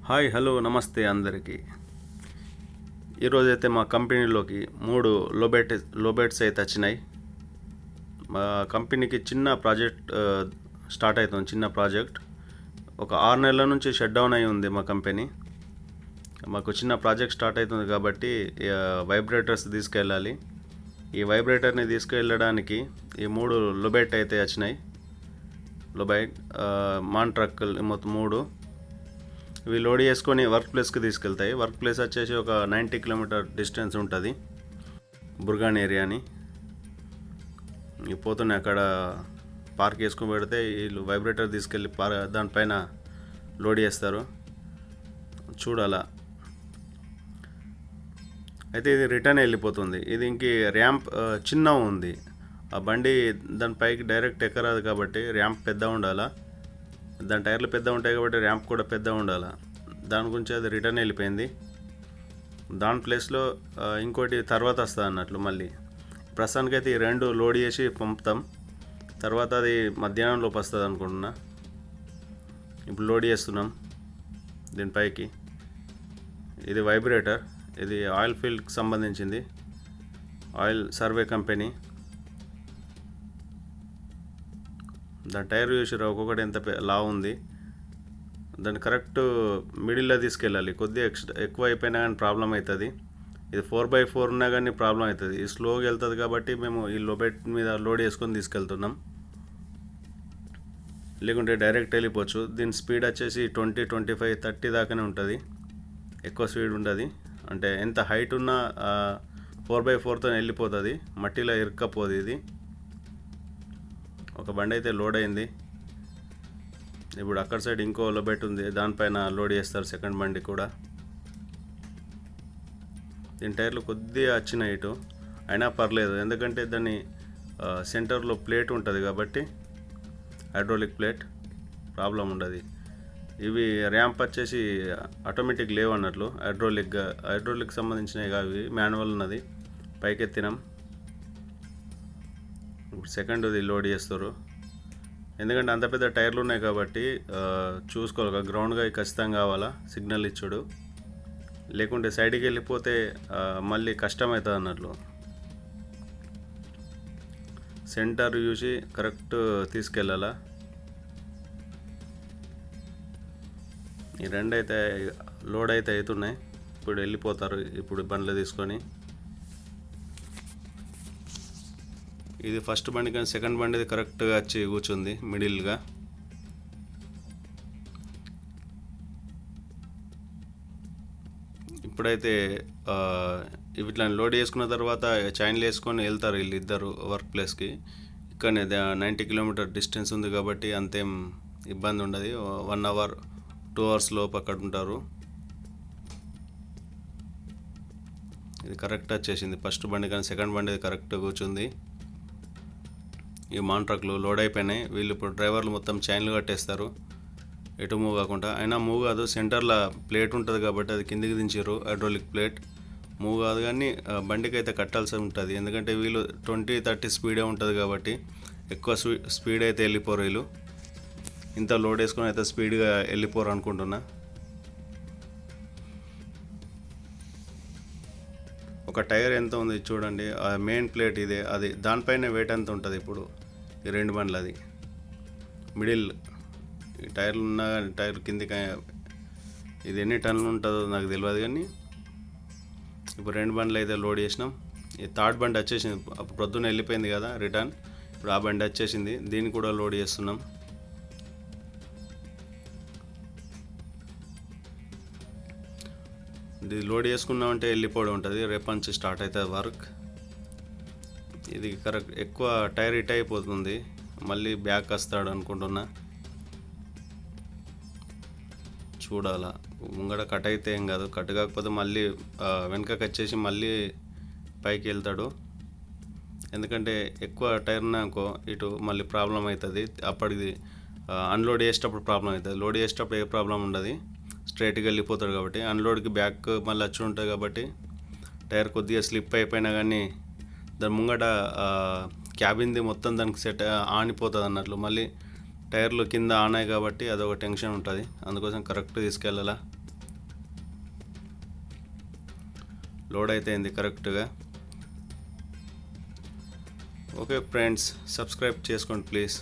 Hi hello నమస్తే అందరికీ. ఈరోజైతే మా కంపెనీలోకి 3 లోబెట్స్ అయితే వచ్చినాయి. మా కంపెనీకి చిన్న ప్రాజెక్ట్ స్టార్ట్ అవుతుంది. చిన్న ప్రాజెక్ట్ ఒక 6 నెలల నుంచి షట్ డౌన్ అయి ఉంది మా కంపెనీ. మాకు చిన్న ప్రాజెక్ట్ స్టార్ట్ అవుతుంది కాబట్టి వైబ్రేటర్స్ తీసుకెళ్ళాలి. ఈ వైబ్రేటర్ని తీసుకెళ్ళడానికి ఈ 3 లోబెట్ అయితే వచ్చినాయి. లోబైట్ మాన్ ట్రక్కులు మొత్తం 3 ఇవి లోడ్ చేసుకొని వర్క్ ప్లేస్కి తీసుకెళ్తాయి. వర్క్ ప్లేస్ వచ్చేసి ఒక 90 కిలోమీటర్ డిస్టెన్స్ ఉంటుంది. బుర్గాన్ ఏరియాని పోతున్నాయి. అక్కడ పార్క్ చేసుకుని పెడితే వీళ్ళు వైబ్రేటర్ తీసుకెళ్ళి దానిపైన లోడ్ చేస్తారు. చూడాలా. అయితే ఇది రిటర్న్ వెళ్ళిపోతుంది. ఇది ఇంక ర్యాంప్ చిన్న ఉంది. ఆ బండి దానిపైకి డైరెక్ట్ ఎక్కరాదు కాబట్టి ర్యాంప్ పెద్ద ఉండాలా. దాని టైర్లు పెద్ద ఉంటాయి కాబట్టి ర్యాంప్ కూడా పెద్ద ఉండాలి. దాని గురించి అది రిటర్న్ వెళ్ళిపోయింది. దాని ప్లేస్లో ఇంకోటి తర్వాత వస్తుంది అన్నట్లు. మళ్ళీ ప్రస్తుతానికైతే ఈ 2 లోడ్ చేసి పంపుతాం. తర్వాత అది మధ్యాహ్నం లోపు వస్తుంది అనుకుంటున్నా. ఇప్పుడు లోడ్ చేస్తున్నాం దీనిపైకి. ఇది వైబ్రేటర్. ఇది ఆయిల్ ఫీల్డ్కి సంబంధించింది. Oil survey company. దాని టైర్ చూసారు ఒక్కొక్కటి ఎంత లావు ఉంది. దాన్ని కరెక్ట్ మిడిల్లో తీసుకెళ్ళాలి. కొద్దిగా ఎక్కువ అయిపోయినా కానీ ప్రాబ్లం అవుతుంది. ఇది 4x4 ఉన్నా కానీ ప్రాబ్లం అవుతుంది. ఇది స్లోగా వెళ్తుంది కాబట్టి మేము ఈ లోబెట్ మీద లోడ్ చేసుకొని తీసుకెళ్తున్నాం. లేకుంటే డైరెక్ట్ వెళ్ళిపోవచ్చు. దీని స్పీడ్ వచ్చేసి 20, 25, 30 దాకానే ఉంటుంది. ఎక్కువ స్పీడ్ ఉంటుంది. అంటే ఎంత హైట్ ఉన్నా 4x4తో వెళ్ళిపోతుంది. మట్టిలో ఇరుక్కపోదు. ఇది ఒక బండి అయితే లోడ్ అయింది. ఇప్పుడు అక్కడ సైడ్ ఇంకో లోబెట్ ఉంది. దానిపైన లోడ్ చేస్తారు సెకండ్ బండి కూడా. దీని టైర్లు కొద్దిగా వచ్చినాయి ఇటు. అయినా పర్లేదు, ఎందుకంటే దాన్ని సెంటర్లో ప్లేట్ ఉంటుంది కాబట్టి హైడ్రాలిక్ ప్లేట్ ప్రాబ్లం ఉండదు. ఇవి ర్యాంప్ వచ్చేసి ఆటోమేటిక్ లేవు అన్నట్లు. హైడ్రాలిక్ సంబంధించినవి కావి. మాన్యువల్ ఉన్నది. పైకెత్తినాం. ఇప్పుడు సెకండ్ది లోడ్ చేస్తారు. ఎందుకంటే అంత పెద్ద టైర్లు ఉన్నాయి కాబట్టి చూసుకోవాలి. గ్రౌండ్గా ఖచ్చితంగా కావాలా సిగ్నల్ ఇచ్చుడు. లేకుంటే సైడ్కి వెళ్ళిపోతే మళ్ళీ కష్టమవుతుంది అన్నట్లు. సెంటర్ చూసి కరెక్ట్ తీసుకెళ్ళాలా. ఈ 2 అయితే లోడ్ అయితే అవుతున్నాయి. ఇప్పుడు వెళ్ళిపోతారు. ఇప్పుడు బండ్లు తీసుకొని. ఇది ఫస్ట్ బండి కానీ సెకండ్ బండిది కరెక్ట్గా వచ్చి కూర్చుంది మిడిల్గా. ఇప్పుడైతే ఇట్లా లోడ్ చేసుకున్న తర్వాత చైన్లు వేసుకొని వెళ్తారు వీళ్ళిద్దరు వర్క్ ప్లేస్కి. ఇక్కడనే 90 కిలోమీటర్ డిస్టెన్స్ ఉంది కాబట్టి అంతేం ఇబ్బంది ఉండదు. 1 అవర్ 2 అవర్స్ లోపు అక్కడ ఉంటారు. ఇది కరెక్ట్ వచ్చేసింది. ఫస్ట్ బండి కానీ సెకండ్ బండి కరెక్ట్ కూర్చుంది. ఈ మాన్ ట్రక్లు లోడ్ అయిపోయినాయి. వీళ్ళు ఇప్పుడు డ్రైవర్లు మొత్తం చైన్లు కట్టేస్తారు ఎటు మూవ్ కాకుండా. అయినా మూవ్ కాదు, సెంటర్లో ప్లేట్ ఉంటుంది కాబట్టి అది కిందికి దించారు. హైడ్రాలిక్ ప్లేట్ మూవ్ కాదు కానీ బండికి అయితే కట్టాల్సి ఉంటుంది. ఎందుకంటే వీళ్ళు 20, 30 స్పీడే ఉంటుంది కాబట్టి ఎక్కువ స్పీడ్ అయితే వెళ్ళిపోరు. వీళ్ళు ఇంత లోడ్ వేసుకొని అయితే స్పీడ్గా వెళ్ళిపోరు అనుకుంటున్నా. ఒక టైర్ ఎంత ఉంది చూడండి. మెయిన్ ప్లేట్ ఇదే. అది దానిపైన వెయిట్ ఎంత ఉంటుంది ఇప్పుడు ఈ 2 బండ్లు. అది మిడిల్ ఈ టైర్లు ఉన్నా కానీ టైర్ కిందికి ఇది ఎన్ని టన్నులు ఉంటుందో నాకు తెలియదు కానీ ఇప్పుడు 2 బండ్లు అయితే లోడ్ చేసినాం. ఈ థర్డ్ బండి వచ్చేసింది. అప్పుడు ప్రొద్దున వెళ్ళిపోయింది కదా రిటర్న్. ఇప్పుడు ఆ బండి వచ్చేసింది. దీన్ని కూడా లోడ్ చేస్తున్నాం. ఇది లోడ్ చేసుకున్నామంటే వెళ్ళిపోవడం ఉంటుంది. రేపటి నుంచి స్టార్ట్ అవుతుంది వర్క్. ఇది కరెక్ట్ ఎక్కువ టైర్ హిట్ అయిపోతుంది. మళ్ళీ బ్యాక్ వస్తాడు అనుకుంటున్నా. చూడాలా. ముంగడ కట్ అయితే ఏం కాదు. కట్ కాకపోతే మళ్ళీ వెనకకి వచ్చేసి మళ్ళీ పైకి వెళ్తాడు. ఎందుకంటే ఎక్కువ టైర్ ఉన్నాకో ఇటు మళ్ళీ ప్రాబ్లం అవుతుంది. అప్పటికి అన్లోడ్ చేసేటప్పుడు ప్రాబ్లం అవుతుంది. లోడ్ చేసేటప్పుడు ఏ ప్రాబ్లం ఉండదు. స్ట్రైట్గా వెళ్ళిపోతాడు కాబట్టి. అన్లోడ్కి బ్యాక్ మళ్ళీ వచ్చి ఉంటుంది కాబట్టి టైర్ కొద్దిగా స్లిప్ అయిపోయినా కానీ దాని ముంగట క్యాబిన్ది మొత్తం దానికి సెట్ ఆనిపోతుంది అన్నట్లు. మళ్ళీ టైర్లు కింద ఆనాయి కాబట్టి అదొక టెన్షన్ ఉంటుంది. అందుకోసం కరెక్ట్ తీసుకెళ్ళాలా. లోడ్ అయిపోయింది కరెక్ట్గా. ఓకే ఫ్రెండ్స్, సబ్స్క్రైబ్ చేసుకోండి ప్లీజ్.